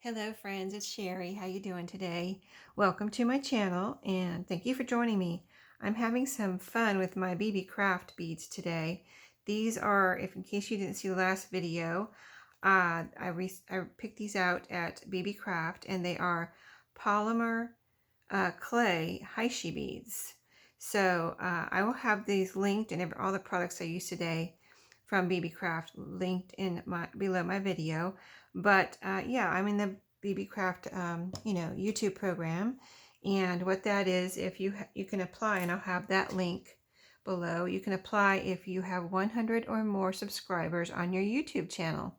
Hello friends, it's Sherry. How you doing today? Welcome to my channel and thank you for joining me. I'm having some fun with my BB Craft beads today. These are, if in case you didn't see the last video, I picked these out at BB Craft and they are polymer clay Heishi beads. So I will have these linked and all the products I use today from BB Craft linked in below my video. But yeah, I'm in the BB Craft YouTube program, and what that is, if you can apply, and I'll have that link below. You can apply if you have 100 or more subscribers on your YouTube channel.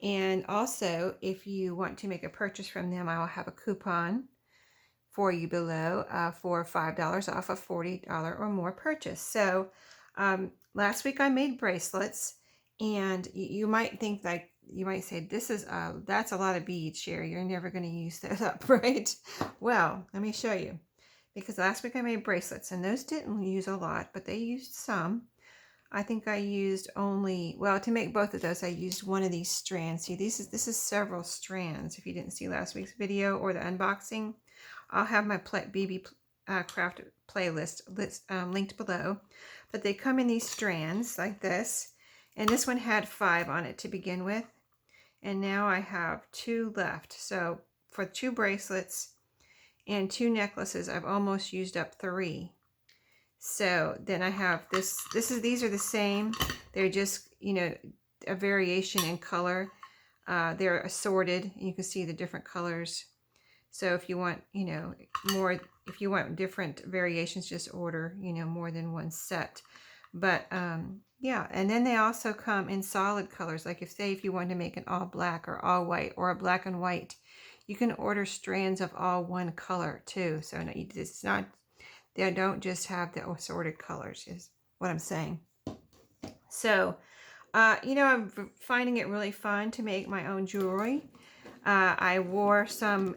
And also, if you want to make a purchase from them, I will have a coupon for you below for $5 off a $40 or more purchase. So last week I made bracelets, and you might think, like, you might say, this is that's a lot of beads, Sherry. You're never going to use those up, right? Well, let me show you, because last week I made bracelets and those didn't use a lot, but they used some. I think I used only, well, to make both of those I used one of these strands. See, this is several strands. If you didn't see last week's video or the unboxing, I'll have my BB Craft playlist linked below. But they come in these strands like this, and this one had 5 on it to begin with, and now I have 2 left. So for 2 bracelets and 2 necklaces, I've almost used up 3. So then I have these are the same. They're just, a variation in color. They're assorted, and you can see the different colors. So if you want, more, if you want different variations, just order, more than one set. But yeah, and then they also come in solid colors. Like if you want to make an all black or all white or a black and white, you can order strands of all one color too. So it's not, they don't just have the assorted colors, is what I'm saying. So, I'm finding it really fun to make my own jewelry. I wore some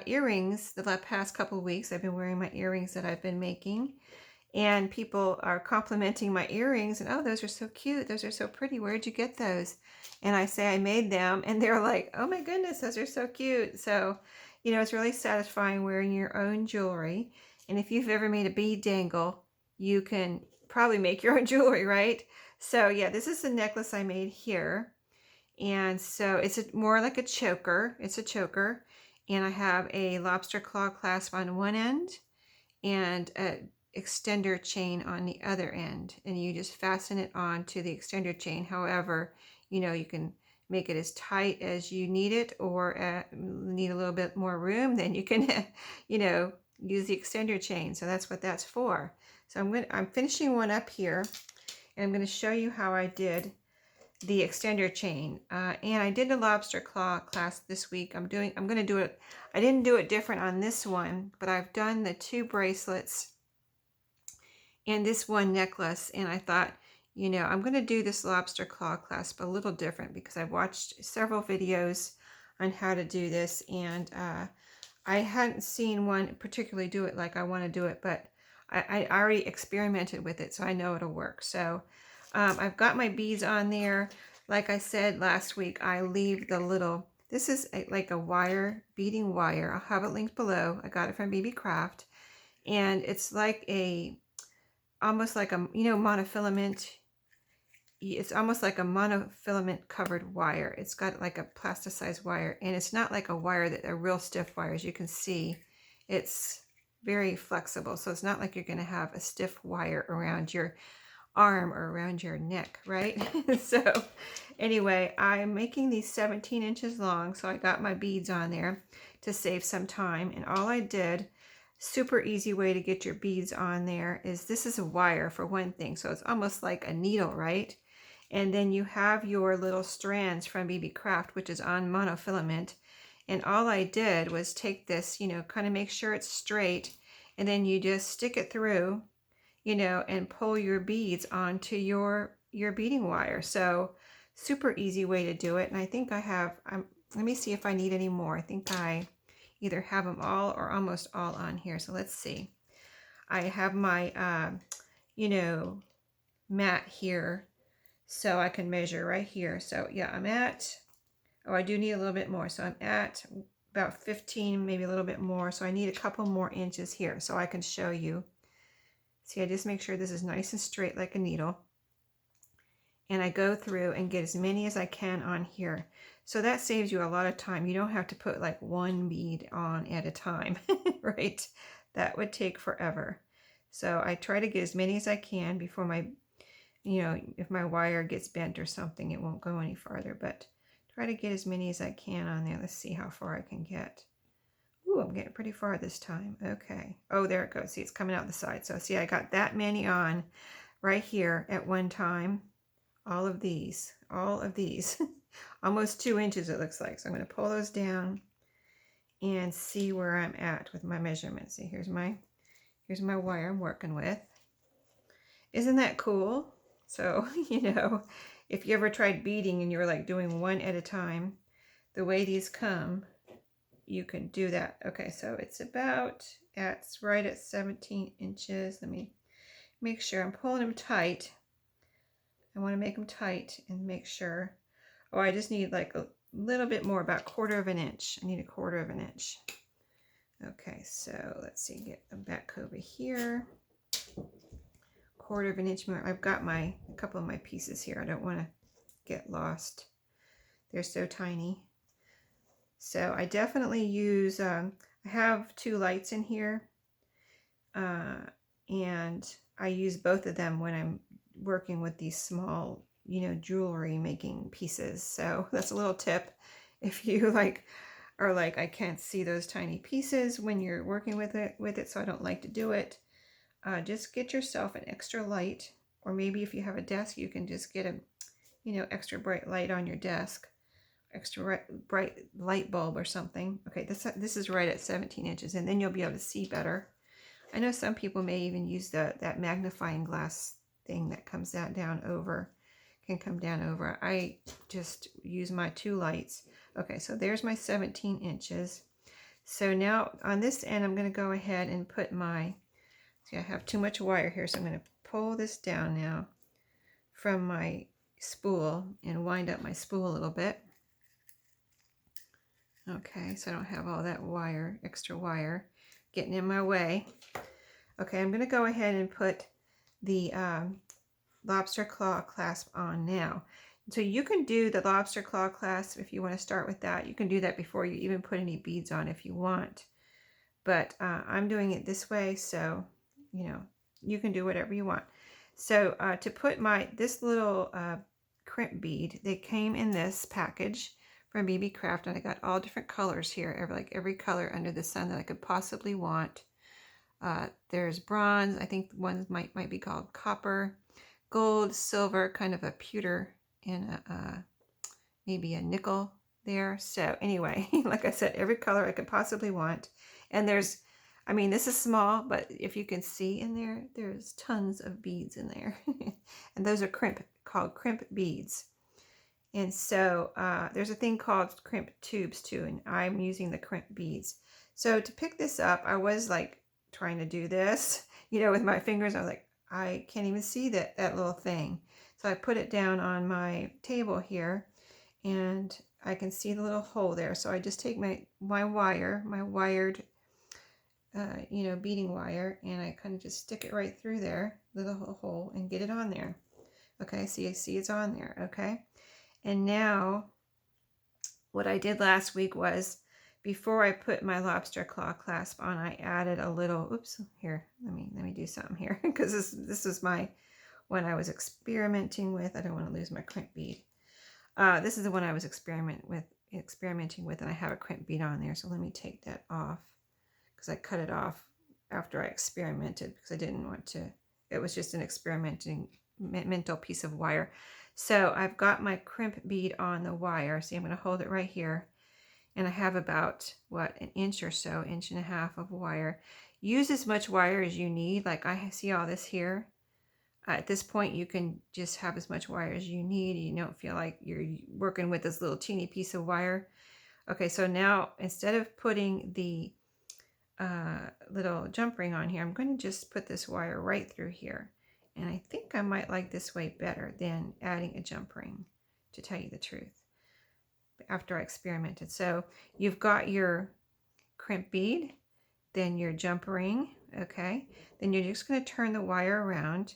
earrings the past couple of weeks. I've been wearing my earrings that I've been making, and people are complimenting my earrings, and, oh, those are so cute, those are so pretty, where'd you get those? And I say I made them, and they're like, oh my goodness, those are so cute. So it's really satisfying wearing your own jewelry. And if you've ever made a bead dangle, you can probably make your own jewelry, right? So yeah, this is the necklace I made here. And so it's more like a choker. It's a choker. And I have a lobster claw clasp on one end and an extender chain on the other end. And you just fasten it on to the extender chain. However, you can make it as tight as you need it, or need a little bit more room, then you can, use the extender chain. So that's what that's for. So I'm finishing one up here, and I'm going to show you how I did the extender chain. And I did the lobster claw clasp this week. I'm going to do it. I didn't do it different on this one, but I've done the 2 bracelets and this one necklace. And I thought, I'm going to do this lobster claw clasp a little different, because I've watched several videos on how to do this, and I hadn't seen one particularly do it like I want to do it, but I already experimented with it, so I know it'll work. So I've got my beads on there. Like I said last week, I leave the little, this is like a wire, beading wire. I'll have it linked below. I got it from BB Craft, and it's like almost like a, monofilament. It's almost like a monofilament covered wire. It's got like a plasticized wire, and it's not like a wire that a real stiff wire. As you can see, it's very flexible. So it's not like you're going to have a stiff wire around your arm or around your neck, right? So anyway, I'm making these 17 inches long. So I got my beads on there to save some time. And all I did, super easy way to get your beads on there, is this is a wire for one thing. So it's almost like a needle, right? And then you have your little strands from BB Craft, which is on monofilament. And all I did was take this, kind of make sure it's straight, and then you just stick it through, and pull your beads onto your beading wire. So super easy way to do it. And I think I have, let me see if I need any more. I think I either have them all or almost all on here. So let's see. I have my, mat here, so I can measure right here. So yeah, I'm at Oh, I do need a little bit more. So I'm at about 15, maybe a little bit more. So I need a couple more inches here so I can show you. See, I just make sure this is nice and straight like a needle. And I go through and get as many as I can on here. So that saves you a lot of time. You don't have to put like one bead on at a time, right? That would take forever. So I try to get as many as I can before my, if my wire gets bent or something, it won't go any farther, but try to get as many as I can on there. Let's see how far I can get. Ooh, I'm getting pretty far this time. Okay. Oh, there it goes. See, it's coming out the side. So see, I got that many on right here at one time. All of these, almost 2 inches it looks like. So I'm going to pull those down and see where I'm at with my measurements. See, here's my wire I'm working with. Isn't that cool? So, if you ever tried beading and you were like doing one at a time, the way these come, you can do that. Okay, so it's right at 17 inches. Let me make sure I'm pulling them tight. I want to make them tight and make sure. Oh, I just need like a little bit more, about 1/4 of an inch. I need a 1/4 of an inch. Okay, so let's see, get them back over here. 1/4 of an inch more. I've got a couple of my pieces here. I don't want to get lost. They're so tiny. So I definitely use, I have 2 lights in here. And I use both of them when I'm working with these small, jewelry making pieces. So that's a little tip. If you are like, I can't see those tiny pieces when you're working with it, so I don't like to do it. Just get yourself an extra light, or maybe if you have a desk, you can just get a, extra bright light on your desk, extra bright light bulb or something. Okay, this is right at 17 inches, and then you'll be able to see better. I know some people may even use that magnifying glass thing that comes down over, can come down over. I just use my 2 lights. Okay, so there's my 17 inches. So now on this end, I'm going to go ahead and put see, I have too much wire here, so I'm going to pull this down now from my spool and wind up my spool a little bit. Okay, so I don't have all that extra wire getting in my way. Okay, I'm going to go ahead and put the lobster claw clasp on now. So you can do the lobster claw clasp if you want to start with that. You can do that before you even put any beads on if you want. But I'm doing it this way, so you can do whatever you want. So to put this little crimp bead, they came in this package from BB Craft, and I got all different colors here, every color under the sun that I could possibly want. There's bronze, I think one might be called copper, gold, silver, kind of a pewter, and maybe a nickel there. So anyway, like I said, every color I could possibly want. And this is small, but if you can see in there, there's tons of beads in there. And those are called crimp beads. And so there's a thing called crimp tubes too, and I'm using the crimp beads. So to pick this up, I was like trying to do this, with my fingers. I was like, I can't even see that little thing. So I put it down on my table here, and I can see the little hole there. So I just take my wired, beading wire, and I kind of just stick it right through there, little hole, and get it on there. Okay, see it's on there. Okay. And now what I did last week was, before I put my lobster claw clasp on, I added a little, oops, here, let me do something here, because this is my one I was experimenting with. I don't want to lose my crimp bead. This is the one I was experimenting with, and I have a crimp bead on there. So let me take that off, because I cut it off after I experimented, because I didn't want to, it was just an mental piece of wire. So I've got my crimp bead on the wire. See, I'm going to hold it right here. And I have about, an inch or so, 1.5 inches of wire. Use as much wire as you need. Like I see all this here. At this point, you can just have as much wire as you need. You don't feel like you're working with this little teeny piece of wire. Okay, so now instead of putting the little jump ring on here, I'm going to just put this wire right through here. And I think I might like this way better than adding a jump ring, to tell you the truth. after I experimented. So you've got your crimp bead, then your jump ring, okay? Then you're just going to turn the wire around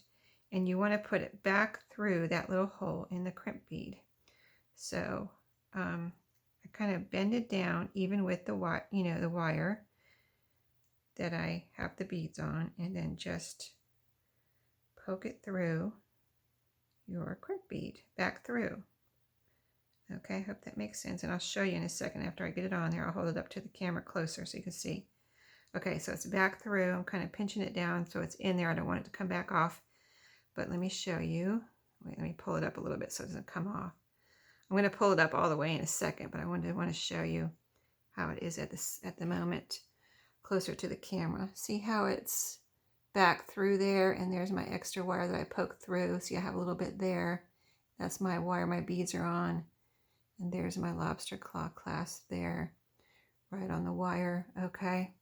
and you want to put it back through that little hole in the crimp bead. So I kind of bend it down even with the the wire that I have the beads on, and then just poke it through your crimp bead back through. Okay, I hope that makes sense, and I'll show you in a second after I get it on there. I'll hold it up to the camera closer so you can see. Okay, so it's back through. I'm kind of pinching it down so it's in there. I don't want it to come back off, but let me show you. Wait, let me pull it up a little bit so it doesn't come off. I'm going to pull it up all the way in a second, but I want to show you how it is at the moment, closer to the camera. See how it's back through there, and there's my extra wire that I poked through. See, I have a little bit there. That's my wire my beads are on, and there's my lobster claw clasp there, right on the wire. Okay,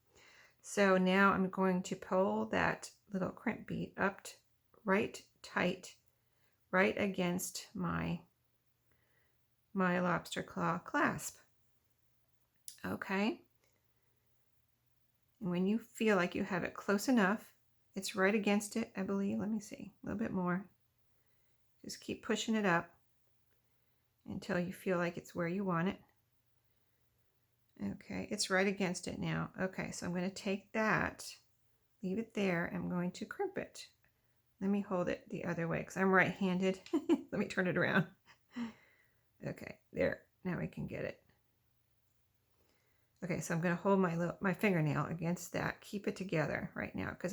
so now I'm going to pull that little crimp bead up right tight, right against my lobster claw clasp. Okay, and when you feel like you have it close enough, it's right against it, I believe. Let me see, a little bit more. Just keep pushing it up until you feel like it's where you want it. Okay, it's right against it now. Okay, so I'm going to take that, leave it there. I'm going to crimp it. Let me hold it the other way because I'm right-handed. Let me turn it around. Okay, there. Now I can get it. Okay, so I'm going to hold my fingernail against that. Keep it together right now because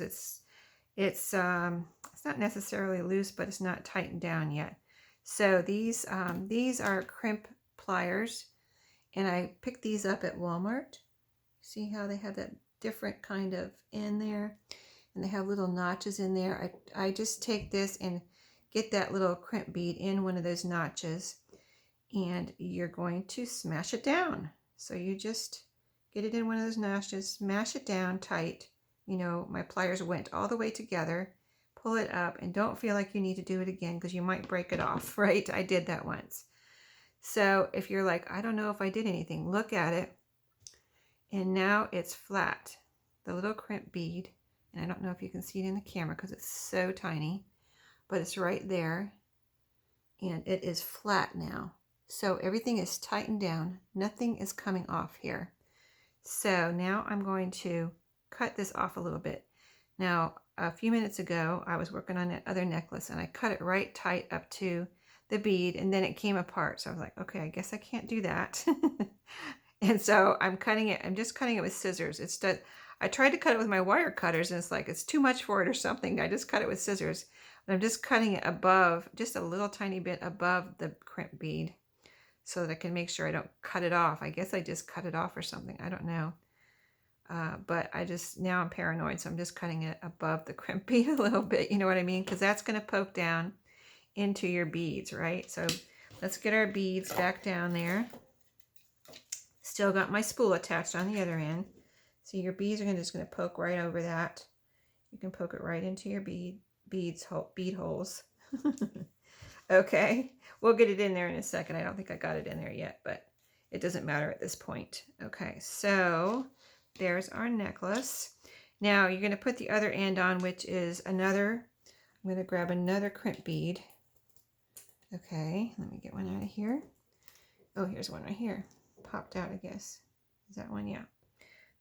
it's not necessarily loose, but it's not tightened down yet. So these are crimp pliers, and I picked these up at Walmart. See how they have that different kind of end there, and they have little notches in there. I just take this and get that little crimp bead in one of those notches, and you're going to smash it down. So you just get it in one of those notches, smash it down tight. You know, my pliers went all the way together. Pull it up, and don't feel like you need to do it again because you might break it off, right? I did that once. So if you're like, I don't know if I did anything, look at it, and now it's flat. The little crimp bead, and I don't know if you can see it in the camera because it's so tiny, but it's right there, and it is flat now. So everything is tightened down. Nothing is coming off here. So now I'm going to cut this off a little bit. Now, a few minutes ago, I was working on that other necklace, and I cut it right tight up to the bead, and then it came apart. So I was like, okay, I guess I can't do that. And so I'm cutting it. I'm just cutting it with scissors. I tried to cut it with my wire cutters, and it's like it's too much for it or something. I just cut it with scissors. But I'm just cutting it above, just a little tiny bit above the crimp bead, so that I can make sure I don't cut it off. I guess I just cut it off or something. I don't know. But now I'm paranoid, so I'm just cutting it above the crimp bead a little bit. You know what I mean? Because that's going to poke down into your beads, right? So let's get our beads back down there. Still got my spool attached on the other end. So your beads are just going to poke right over that. You can poke it right into your bead holes. Okay, we'll get it in there in a second. I don't think I got it in there yet, but it doesn't matter at this point. Okay, so there's our necklace. Now you're going to put the other end on, which is I'm going to grab another crimp bead. Okay, let me get one out of here. Oh, here's one right here. Popped out, I guess. Is that one? Yeah.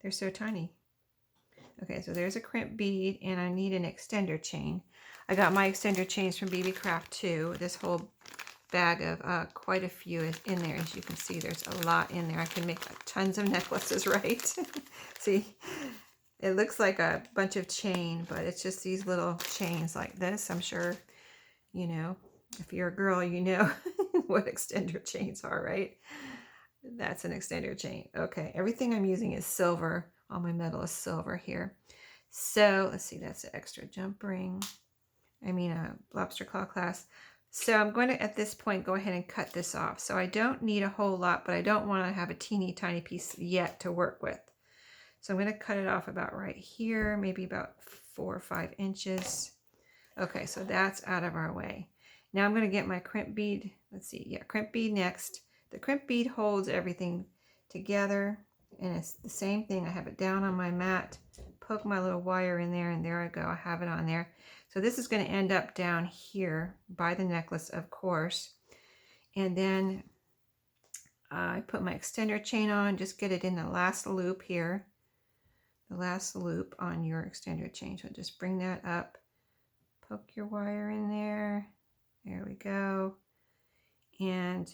They're so tiny. Okay, so there's a crimp bead, and I need an extender chain. I got my extender chains from BB Craft too. This whole bag of quite a few is in there. As you can see, there's a lot in there. I can make like tons of necklaces, right? See, it looks like a bunch of chain, but it's just these little chains like this. I'm sure, you know, if you're a girl, you know what extender chains are, right? That's an extender chain. Okay, everything I'm using is silver. All my metal is silver here. So let's see, that's an extra jump ring. A lobster claw clasp. So I'm going to, at this point, go ahead and cut this off. So I don't need a whole lot, but I don't want to have a teeny tiny piece yet to work with. So I'm going to cut it off about right here, maybe about 4 or 5 inches. Okay, so that's out of our way. Now I'm going to get my crimp bead. Let's see, yeah, crimp bead next. The crimp bead holds everything together, and it's the same thing. I have it down on my mat, poke my little wire in there, and there I go. I have it on there. So this is going to end up down here by the necklace, of course. And then I put my extender chain on, just get it in the last loop here, the last loop on your extender chain. So just bring that up, poke your wire in there. There we go. And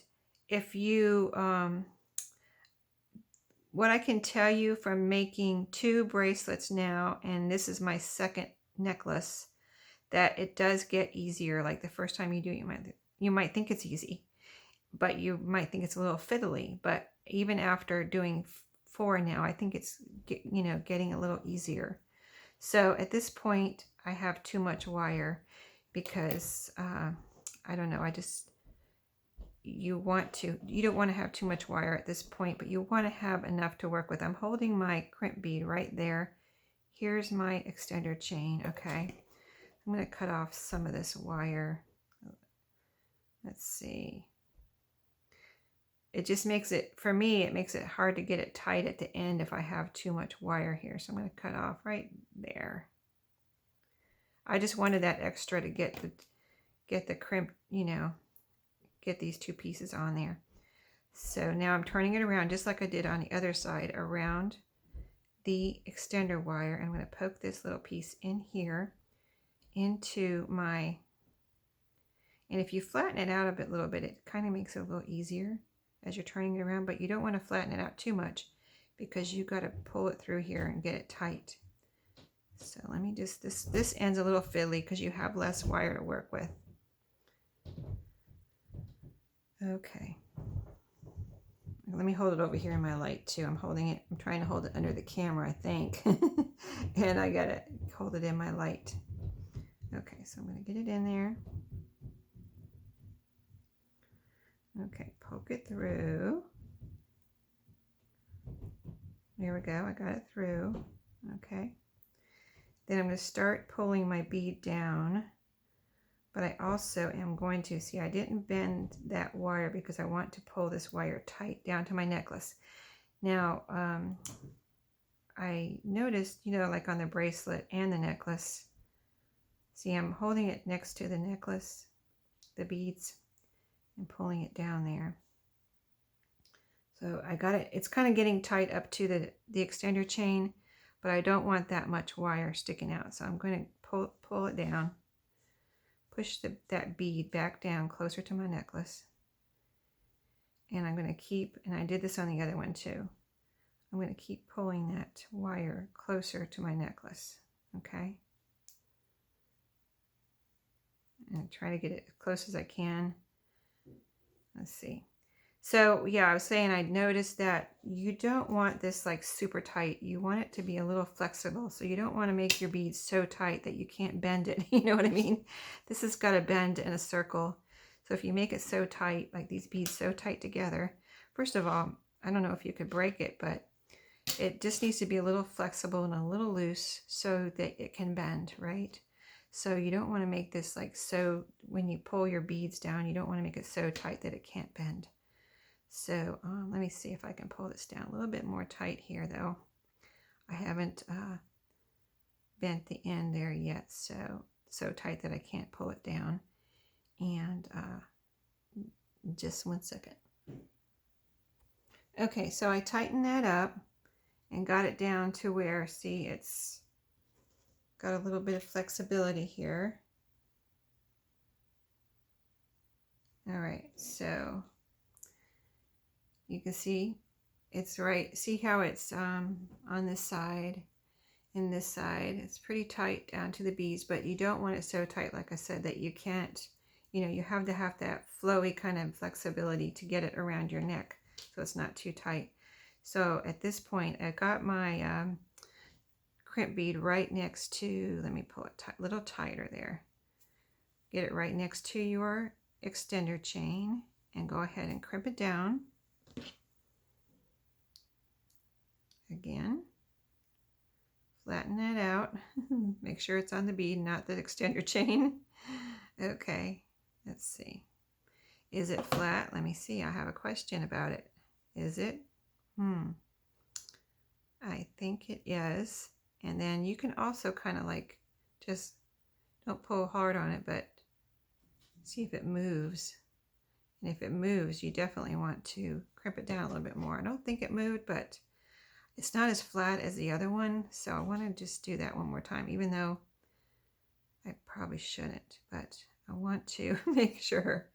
if you, what I can tell you from making 2 bracelets now, and this is my second necklace, that it does get easier. Like the first time you do it, you might think it's easy, but you might think it's a little fiddly. But even after doing 4 now, I think it's, you know, getting a little easier. So at this point, I have too much wire because I don't know. You don't want to have too much wire at this point, but you want to have enough to work with. I'm holding my crimp bead right there. Here's my extender chain. Okay, I'm going to cut off some of this wire. Let's see. It just makes it, for me, it makes it hard to get it tight at the end if I have too much wire here. So I'm going to cut off right there. I just wanted that extra to get the crimp, you know, get these 2 pieces on there. So now I'm turning it around just like I did on the other side around the extender wire. I'm going to poke this little piece in here into my, and if you flatten it out a little bit, it kind of makes it a little easier as you're turning it around, but you don't want to flatten it out too much because you got to pull it through here and get it tight. So let me just, this ends a little fiddly because you have less wire to work with. Okay. Let me hold it over here in my light too. I'm trying to hold it under the camera, I think. And I gotta hold it in my light. Okay, so I'm gonna get it in there. Okay, poke it through. There we go, I got it through. Okay. Then I'm going to start pulling my bead down, but I also am going to, see, I didn't bend that wire because I want to pull this wire tight down to my necklace. Now, I noticed, you know, like on the bracelet and the necklace, see, I'm holding it next to the necklace, the beads, and pulling it down there. So I got it, it's kind of getting tight up to the extender chain, but I don't want that much wire sticking out. So I'm going to pull it down, push that bead back down closer to my necklace. And I'm going to keep, and I did this on the other one too, I'm going to keep pulling that wire closer to my necklace, okay? And try to get it as close as I can. Let's see. So yeah, I was saying I noticed that you don't want this like super tight. You want it to be a little flexible. So you don't want to make your beads so tight that you can't bend it. You know what I mean? This has got to bend in a circle. So if you make it so tight, like these beads so tight together, first of all, I don't know if you could break it, but it just needs to be a little flexible and a little loose so that it can bend, right? So you don't want to make this like so, when you pull your beads down, you don't want to make it so tight that it can't bend. So let me see if I can pull this down a little bit more tight here though. I haven't bent the end there yet, so tight that I can't pull it down. And just 1 second. Okay, so I tightened that up and got it down to where, see, it's got a little bit of flexibility here. All right, so you can see it's right. See how it's on this side and this side. It's pretty tight down to the beads, but you don't want it so tight, like I said, that you can't, you know, you have to have that flowy kind of flexibility to get it around your neck so it's not too tight. So at this point, I got my crimp bead right next to, let me pull it a little tighter there. Get it right next to your extender chain and go ahead and crimp it down. Again, flatten that out. Make sure it's on the bead, not the extender chain. Okay, let's see. Is it flat? Let me see. I have a question about it. Is it? I think it is. And then you can also kind of like just don't pull hard on it, but see if it moves. And if it moves, you definitely want to crimp it down a little bit more. I don't think it moved, but it's not as flat as the other one. So I want to just do that one more time, even though I probably shouldn't, but I want to make sure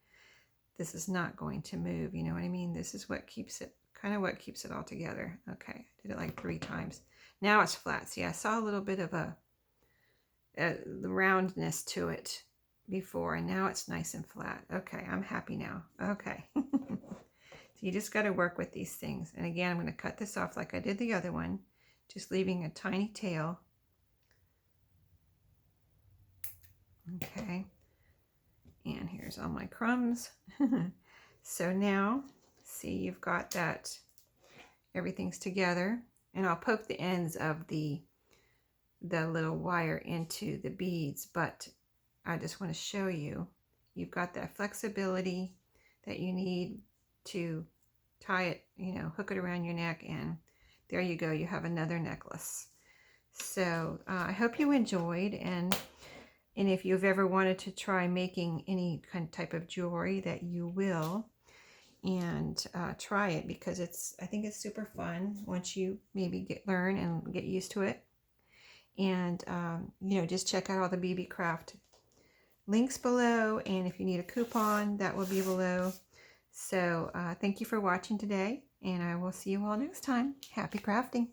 this is not going to move. You know what I mean? This is what keeps it, kind of what keeps it all together. Okay, I did it like 3 times. Now it's flat. See, I saw a little bit of the roundness to it before, and now it's nice and flat. Okay, I'm happy now. Okay. So you just got to work with these things. And again, I'm going to cut this off like I did the other one, just leaving a tiny tail. Okay. And here's all my crumbs. So now, see, you've got that, everything's together. And I'll poke the ends of the little wire into the beads, but I just want to show you, you've got that flexibility that you need to tie it, you know, hook it around your neck, and there you go, you have another necklace. So I hope you enjoyed, and if you've ever wanted to try making any kind of type of jewelry, that you will, and try it, because I think it's super fun once you maybe learn and get used to it. And you know, just check out all the BB Craft links below, and if you need a coupon, that will be below. So thank you for watching today, and I will see you all next time. Happy crafting!